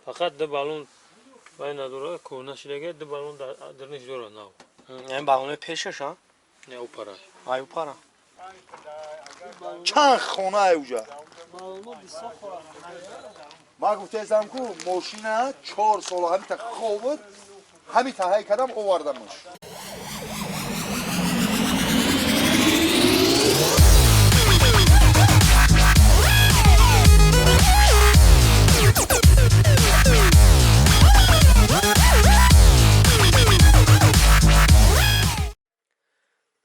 فقط ده بالون باید نداره کونش دیگه ده بالون درنش داره ناو. این بالون پیشش ها؟ نه او پره. آیو پره. چند خونه اوجا؟ بالونو بیسا خورا. ما گفتم کو ماشینا 4 سال همین تا خوبت همین تا های کدام آوردمش.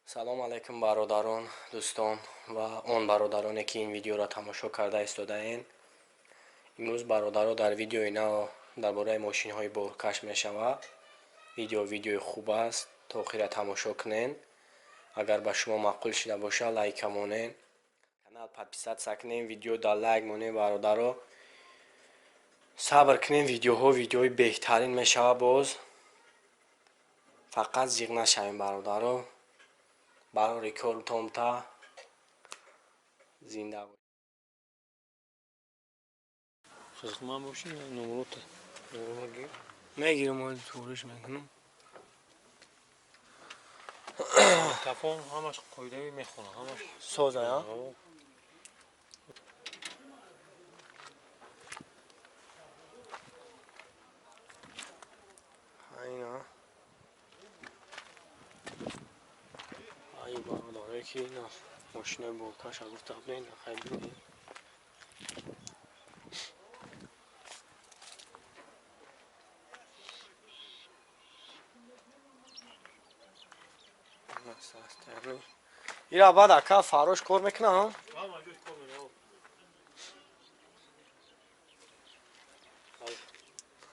سلام علیکم برادران، دوستان و آن برادرانی که این ویدیو را تماشا کرده ایستاده‌اند. امروز برادران در ویدیوی نو درباره ماشین های بورکش میشود. ویدیو خوب است، تا آخر تماشا کنین. اگر به شما معقول شده باشه لایک مونین، کانال подписаться کنین، ویدیو در لایک مونین برادران. صبر کنین، ویدیوهای بهترین میشود. باز فقط زیغ نشوین برادران. برای ریکورد تا زنده بود. خدمت باشین نمروت. میگیرم و تورش میکنم. تفاهم همش قاعده میخونه همش سازه ها؟ اینا ای برادره که اینا ماشین بولکاش از تبلین خیلی ایرا بعد اکا فاروش کار میکنه ها؟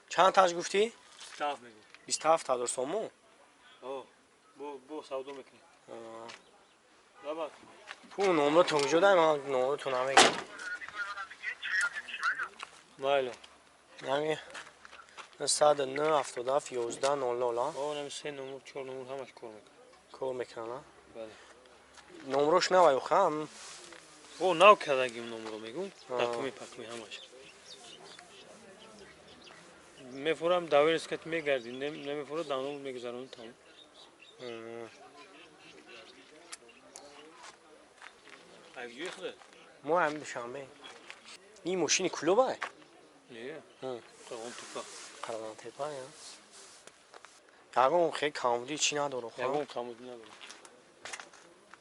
چند تاش گفتی؟ 27,000 سومو؟ بو سودو میکنی لابد پول نمره تون جدا من نمره تون نمیگم. بله یعنی 109 77 11 00 او نمیشه نمر 4 نمر همش کار میکنه. بله نمرش نوای خام او ناو کردگیم نمرو میگم تکمی پکمی همش میفورم داور اسکت میگردی نمیفوره دانو میگذارم تمام. اگه خود ما هم بشامه این ماشین کلوبه نه قرون توپا قرار تپا یا یاگون خیلی کاملی چی نداره خب یاگون کاملی نداره.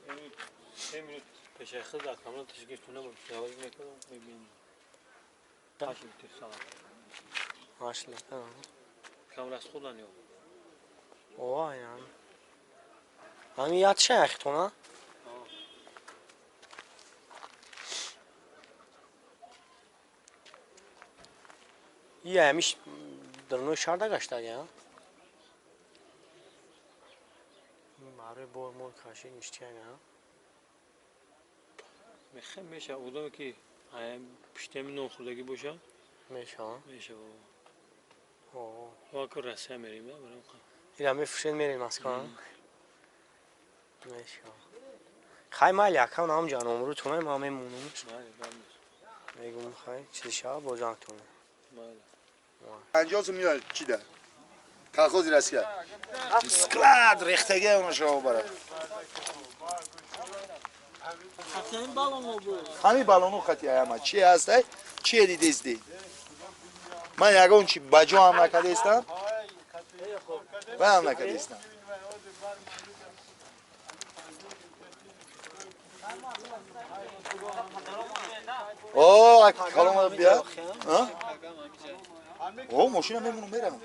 این 3 minut پیش خود کاملا تشکیل کنه بود جواز میکنم میبینم تاشو سلام ماشاءالله کاملا از خود نمیاد. اوه یعنی همین یاد شیخ تو نه یه همیش در نوع شرده گشته یا برای بار مول کاشی نشتی یا میخوام میشه اودم که پشتم نون خوردگی باشه میشه اوه واکر رسه میریم نه برام اینا میفروشن میرین مسکن میشه خیلی مالی اکاون هم جان عمرو تونه ما میمونیم میگم خیلی چیزی شب بازم تونه 50 میلیون چی ده؟ کاغذی رسیه. اسکلاد ریختگی اون شو برای. همین بالونو بود. همین بالونو خطی اما چی هسته؟ چی دیدی؟ من یکون چی باجو هم نکردم. و هم نکردم. اوه کلام بیا. ها؟ اوه ماشین میمونم میرم.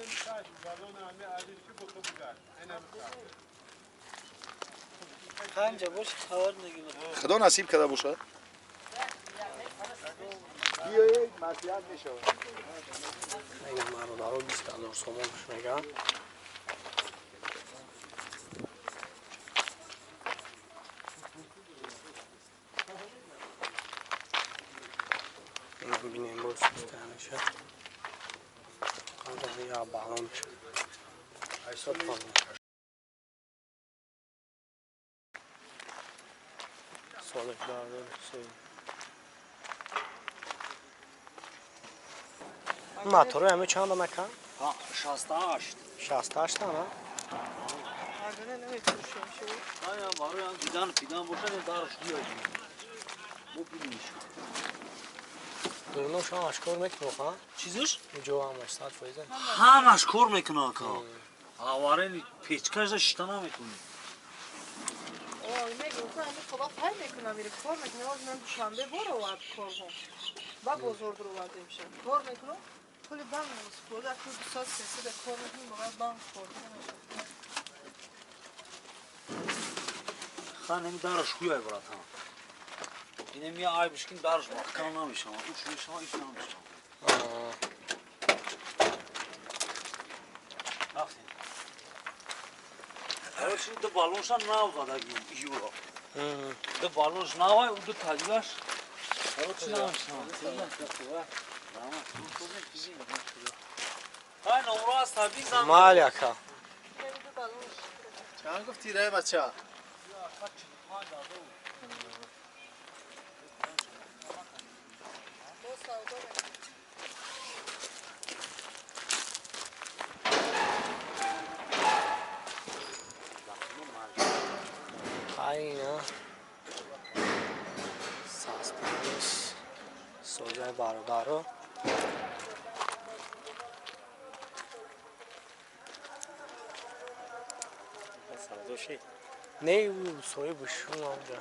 پنجه باش خبر نگیرم. خدا نصیب کرده باشه. بیایید مسیحیت میشه. میگم مرا دارو 20,000 سومش میگم. این ببینیم باز میشه. قدر یا بالون میشه. ایسا پاس سالک داره سی موتور همه چند مکان؟ 68 68 تا نه؟ مردونه نمیفروشیم شو. آیا برای هم دیدن پیدن باشن دارش بیایی ببینیش دورنو شما اشکار میکنه ها؟ چیزش؟ جو هم استاد فایزن همش کار میکنه آقا آواره پیچکش شتنا میکنه آه میگم که همین خدا خیر میکنه میره کار میکنه از من دوشنبه برو وقت کار هم با بزرگ رو وقت میشه کار میکنه کلی بانک مسئول اکو دوست سیاسی به کار میکنه باید بانک کار خانمی دارش بیای برات ها اینه می آی بشکین دارش محکم نمیشه اوش میشه ایش نمیشه آفرین اول چی دو بالونش ناو زدگی یورو دو بالونش ناوای و دو تاجیش اول چی نمیشه های نمرو از تبیز هم مال یکا چند گفتی ره بچه ها اینا ساسپانش سوژه برادرو سردوشی نه او سوی بشون آنجا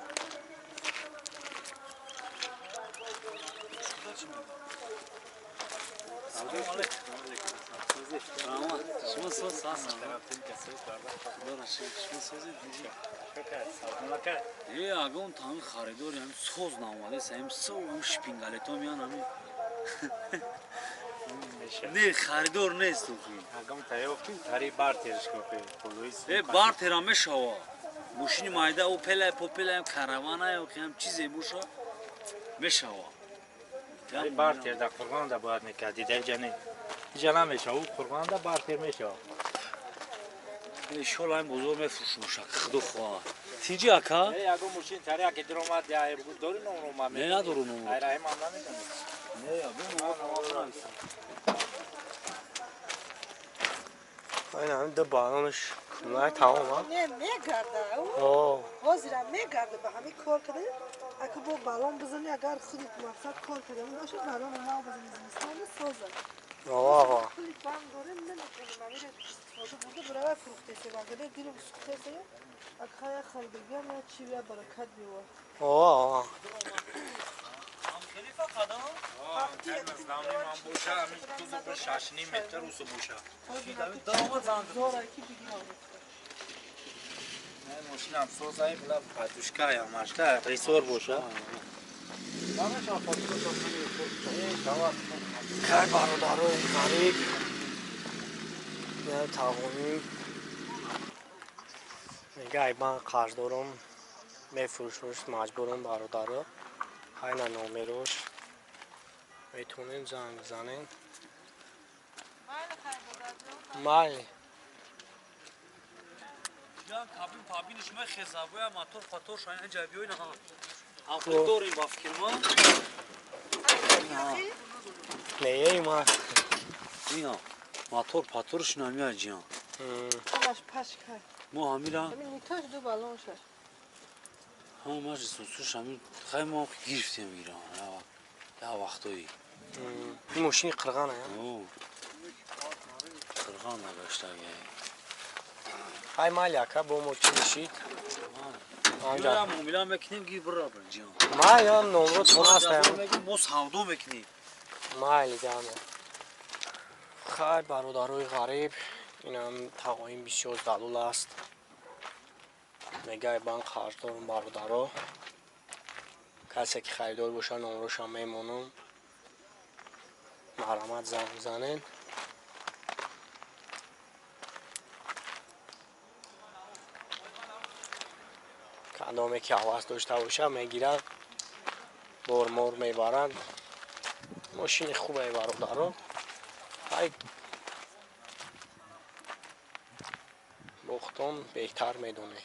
شما سوز ساز ای آقا اون تمام خریداری هم سوز ناماده سیم سو هم شپینگاله تو میان همی نه خریدار نیست تو خیلی Agam tayofti tari bar terishkopi puluis. بار ترامه شوا ماشین مایده او پله پوپله هم کاروانه یا هم چیزی بوشا بشوا Tari bar ter da qurban da bayad mikadi der jani. Jana mesha u qurban da bar ter mesha. شلای بزرگ میفروشمش خدا خواه تیجی اکا Ey agam mushin tari akidromad ya bu dori nomroma me. نه ندارو نمو Ay rahim anlamidam. نه یا بگو اینا هم دو بالانش کنای تمام ها نه میگرده او اوه حاضر میگرده به همین کار کنه اگه با بالون بزنی اگر خودت مقصد کار کنه اون باشه بالون ما بزنی زمستان سازه آقا کلی بانک داره نمیکنه میره استفاده بوده برای فروخته سی وقتی دیرو سوخته سی اگه خریدگی هم چی بیا برکت بیوه آقا Namni man boşa amin tuzu bir şaşni metre usu boşa. زورا کی بگی Ne moşinam sozay bula patuşka ya maşka resor boşa. Bana şafakı da tamam. کای برادرو غریب نه تقویمی میگه ای من قرض دارم میفروشمش مجبورم برادرو اینا نومروش میتونین زنگ بزنین مای جان کابین پابینش من خزابویا موتور فاتور شاین جابیوی نه آخر دوریم با فکر ما نه ای ما اینا موتور پاتورش نمیاد جان همش پشکه ما همیرا همین نیتاش دو بالون شد هم ماجی سوسوش همین خیلی ما گرفتیم ایران یا وقتایی این ماشین قرغانه او خرخان نگاشته های مال یکا با موچی بشید آنجا هم میلان میکنیم گیر برا بر جان ما یا نمرو تون هست ما سودو میکنیم مال جامعه خیلی برادروی غریب این هم تقویم بسیار دلول است میگه من قرض دارم برادرو کسی که خریدار باشه نمروش هم میمونم مرحمت زنگ بزنین کدامی که عوض داشته باشه میگیرن برمور میبرن ماشین خوبه برادرو های بختم بهتر میدونه